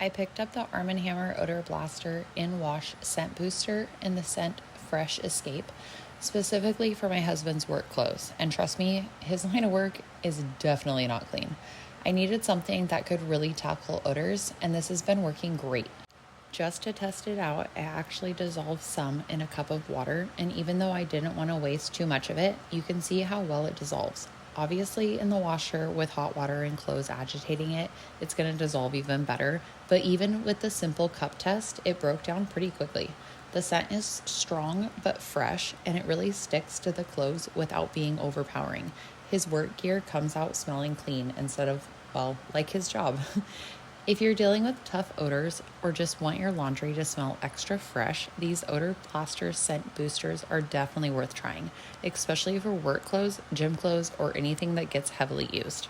I picked up the Arm & Hammer Odor Blaster In Wash Scent Booster in the scent Fresh Escape, specifically for my husband's work clothes. And trust me, his line of work is definitely not clean. I needed something that could really tackle odors, and this has been working great. Just to test it out, I actually dissolved some in a cup of water, and even though I didn't want to waste too much of it, you can see how well it dissolves. Obviously, in the washer with hot water and clothes agitating it, it's going to dissolve even better, but even with the simple cup test, it broke down pretty quickly. The scent is strong but fresh, and it really sticks to the clothes without being overpowering. His work gear comes out smelling clean instead of, well, like his job. If you're dealing with tough odors or just want your laundry to smell extra fresh, these Odor Blaster scent boosters are definitely worth trying, especially for work clothes, gym clothes, or anything that gets heavily used.